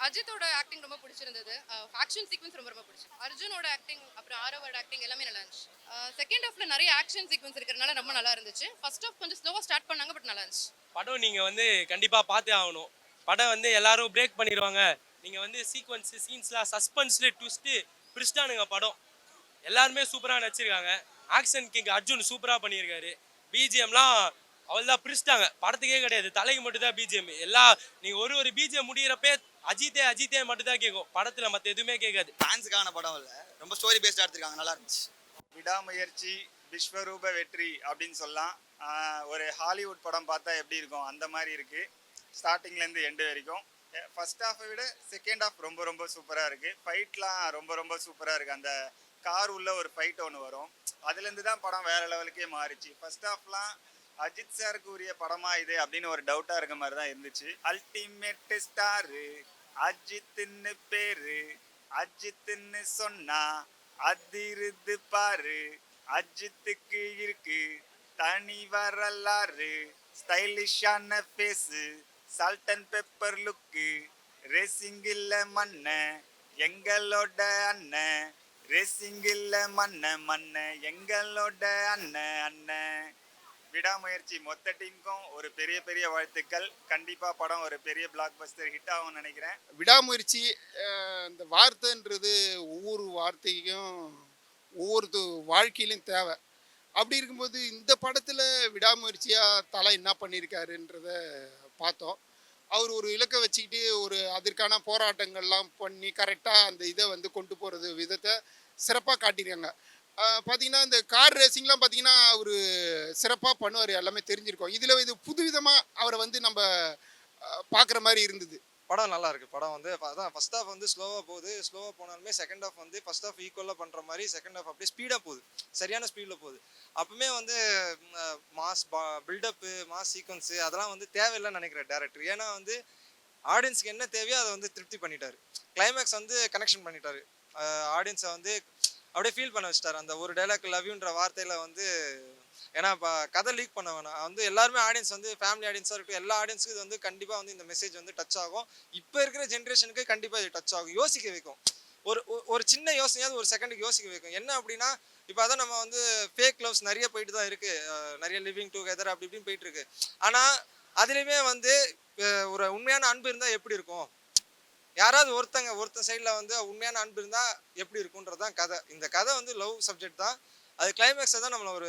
அஜித்தோட ஆக்டிங் ரொம்ப பிடிச்சிருந்தது. ஆக்ஷன் சீக்வன்ஸ் ரொம்ப ரொம்ப பிடிச்சது. அர்ஜுனோட ஆக்டிங் அப்புறம் ஆரவோட ஆக்டிங் எல்லாமே நல்லா இருந்துச்சு. செகண்ட் ஹாஃப்ல நிறைய ஆக்ஷன் சீக்வன்ஸ் இருக்கிறதுனால ரொம்ப நல்லா இருந்துச்சு. ஃபர்ஸ்ட் ஹாஃப் கொஞ்சம் ஸ்லோவா ஸ்டார்ட் பண்ணாங்க, பட் நல்லா இருந்துச்சு. படம் நீங்க கண்டிப்பா பார்த்தே ஆகணும். படம் எல்லாரும் பிரேக் பண்ணிடுவாங்க. நீங்க சீக்வன்ஸ் சீன்ஸ்லாம் சஸ்பென்ஸ்ல ட்விஸ்ட் பிரிஸ்டானுங்க படம். எல்லாருமே சூப்பரா நடிச்சிருக்காங்க. ஆக்ஷன் கிங் அர்ஜுன் சூப்பரா பண்ணியிருக்காரு. பிஜிஎம்லாம் அவள்தான் பிரிச்சிட்டாங்க. படத்துக்கே கிடையாது, தலைக்கு மட்டும் தான் பிஜிஎம். நீங்க ஒரு பிஜிஎம் முடிகிறப்பே அஜித்தே அஜித்தே மட்டும் தான் கேட்கும். படத்துல மற்ற எதுவுமே கேட்காது. ஃபேன்ஸுக்கான படம் இல்லை, ரொம்ப ஸ்டோரி பேஸ்டாக எடுத்திருக்காங்க, நல்லா இருந்துச்சு. விடாமுயற்சி விஸ்வரூப வெற்றி அப்படின்னு சொல்லலாம். ஒரு ஹாலிவுட் படம் பார்த்தா எப்படி இருக்கும் அந்த மாதிரி இருக்கு. ஸ்டார்டிங்லேருந்து எண்டு வரைக்கும் ஃபர்ஸ்ட் ஹாஃபை விட செகண்ட் ஹாஃப் ரொம்ப ரொம்ப சூப்பராக இருக்குது. ஃபைட்லாம் ரொம்ப ரொம்ப சூப்பராக இருக்குது. அந்த கார் உள்ள ஒரு ஃபைட் ஒன்று வரும், அதுலேருந்து தான் படம் வேற லெவலுக்கே மாறிச்சு. ஃபர்ஸ்ட் ஹாஃப்லாம் அஜித் சாருக்கு உரிய படமா இது அப்படின்னு ஒரு டவுட்டாக இருக்க மாதிரி தான் இருந்துச்சு. அல்டிமேட் ஸ்டாரு அஜித்னு பேரு, அஜித்னு சொன்னா அதிருது பாரு, அஜித்துக்கு இருக்கு தனி வரலாறு, ஸ்டைலிஷான face, salt and pepper look, racing இல்ல மண்ண எங்களோட அண்ணன், ரேசிங் இல்ல மண்ண எங்களோட அண்ணன். விடாமுயற்சி மொத்த டீமுக்கும் ஒரு பெரிய பெரிய வாழ்த்துக்கள். கண்டிப்பா படம் ஒரு பெரிய பிளாக் பஸ்டர் ஹிட் ஆகும்னு நினைக்கிறேன். விடாமுயற்சி இந்த வார்த்தைன்றது ஒவ்வொரு வார்த்தைக்கும் ஒவ்வொரு வாழ்க்கையிலும் தேவை. அப்படி இருக்கும்போது இந்த படத்தில் விடாமுயற்சியாக தலை என்ன பண்ணியிருக்காருன்றத பார்த்தோம். அவர் ஒரு இலக்கை வச்சுக்கிட்டு அதற்கான போராட்டங்கள்லாம் பண்ணி கரெக்டாக அந்த இதை கொண்டு போகிறது விதத்தை சிறப்பாக காட்டியிருக்காங்க. பார்த்தீங்கன்னா இந்த கார் ரேசிங்லாம் பார்த்தீங்கன்னா அவர் சிறப்பாக பண்ணுவார், எல்லாமே தெரிஞ்சிருக்கோம். இது புதுவிதமாக அவரை நம்ம பார்க்குற மாதிரி இருந்தது. படம் நல்லா இருக்குது. படம் அதான் ஃபர்ஸ்ட் ஹாஃப் ஸ்லோவாக போகுது. ஸ்லோவாக போனாலுமே செகண்ட் ஹாஃப் ஃபர்ஸ்ட் ஹாஃப் ஈக்குவலாக பண்ணுற மாதிரி செகண்ட் ஹாஃப் அப்படியே ஸ்பீடாக போகுது, சரியான ஸ்பீடில் போகுது. அப்பவுமே மாஸ் பில்டப்பு, மாஸ் சீக்வன்ஸு அதெல்லாம் தேவையில்லைன்னு நினைக்கிறேன் டேரக்டர். ஏன்னா ஆடியன்ஸ்க்கு என்ன தேவையோ அதை திருப்தி பண்ணிட்டாரு. கிளைமேக்ஸ் கனெக்ஷன் பண்ணிட்டாரு. ஆடியன்ஸை அப்படியே ஃபீல் பண்ண வச்சிட்டாரு. அந்த ஒரு டைலாக் லவ்யூன்ற வார்த்தையில் ஏன்னா இப்போ கதை லீக் பண்ண வேணாம். எல்லாருமே ஆடியன்ஸ் ஃபேமிலி ஆடியன்ஸாக இருக்கட்டும், எல்லா ஆடியன்ஸுக்கு இது கண்டிப்பாக இந்த மெசேஜ் டச் ஆகும். இப்போ இருக்கிற ஜென்ரேஷனுக்கு கண்டிப்பாக இது டச் ஆகும், யோசிக்க வைக்கும். ஒரு சின்ன யோசனையாவது ஒரு செகண்டுக்கு யோசிக்க வைக்கும். என்ன அப்படின்னா இப்போ அதான் நம்ம ஃபேக் லவ்ஸ் நிறைய போயிட்டு தான் இருக்குது, நிறைய லிவிங் டுகெதர் அப்படி இப்படின்னு போயிட்டு இருக்கு. ஆனால் அதுலேயுமே ஒரு உண்மையான அன்பு இருந்தால் எப்படி இருக்கும், யாராவது ஒருத்தன் சைடில் உண்மையான அன்பு இருந்தால் எப்படி இருக்குன்றதான் கதை. இந்த கதை லவ் சப்ஜெக்ட் தான். அது கிளைமேக்ஸை தான் நம்மளை ஒரு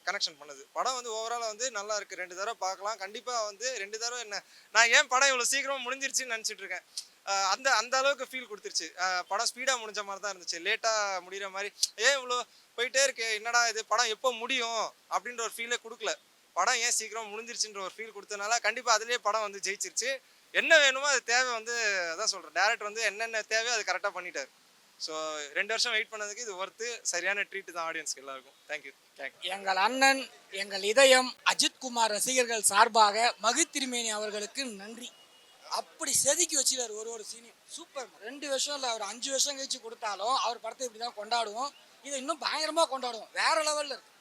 கனெக்ஷன் பண்ணுது. படம் ஓவராலாக நல்லா இருக்குது. 2 தடவை பார்க்கலாம். கண்டிப்பாக 2 தடவை என்ன, நான் ஏன் படம் இவ்வளோ சீக்கிரமாக முடிஞ்சிருச்சுன்னு நினச்சிட்டு இருக்கேன். அந்த அளவுக்கு ஃபீல் கொடுத்துருச்சு. படம் ஸ்பீடாக முடிஞ்ச மாதிரி தான் இருந்துச்சு, லேட்டாக முடிகிற மாதிரி. ஏன் இவ்வளோ போயிட்டே இருக்கு, என்னடா இது படம் எப்போ முடியும் அப்படின்ற ஒரு ஃபீலே கொடுக்கல. படம் ஏன் சீக்கிரம் முடிஞ்சிருச்சுன்ற ஒரு ஃபீல் கொடுத்ததுனால கண்டிப்பாக அதுலேயே படம் ஜெயிச்சிருச்சு. என்ன வேணுமோ அது தேவை அதான் சொல்கிறேன், டேரக்டர் என்னென்ன தேவையோ அது கரெக்டாக பண்ணிட்டார். ஸோ 2 வருஷம் வெயிட் பண்ணதுக்கு இது ஒர்த்து, சரியான ட்ரீட் தான் ஆடியன்ஸ்க்கு எல்லாருக்கும். தேங்க்யூ. எங்கள் அண்ணன், எங்கள் இதயம் அஜித் குமார் ரசிகர்கள் சார்பாக மகிழ்திருமேனி அவர்களுக்கு நன்றி. அப்படி செதுக்கி வச்சுக்கார் ஒரு சீனியும். சூப்பர். 2 வருஷம் இல்லை, அவர் 5 வருஷம் கழிச்சு கொடுத்தாலும் அவர் படத்தை இப்படி தான் கொண்டாடுவோம். இதை இன்னும் பயங்கரமாக கொண்டாடுவோம், வேற லெவலில் இருக்கு.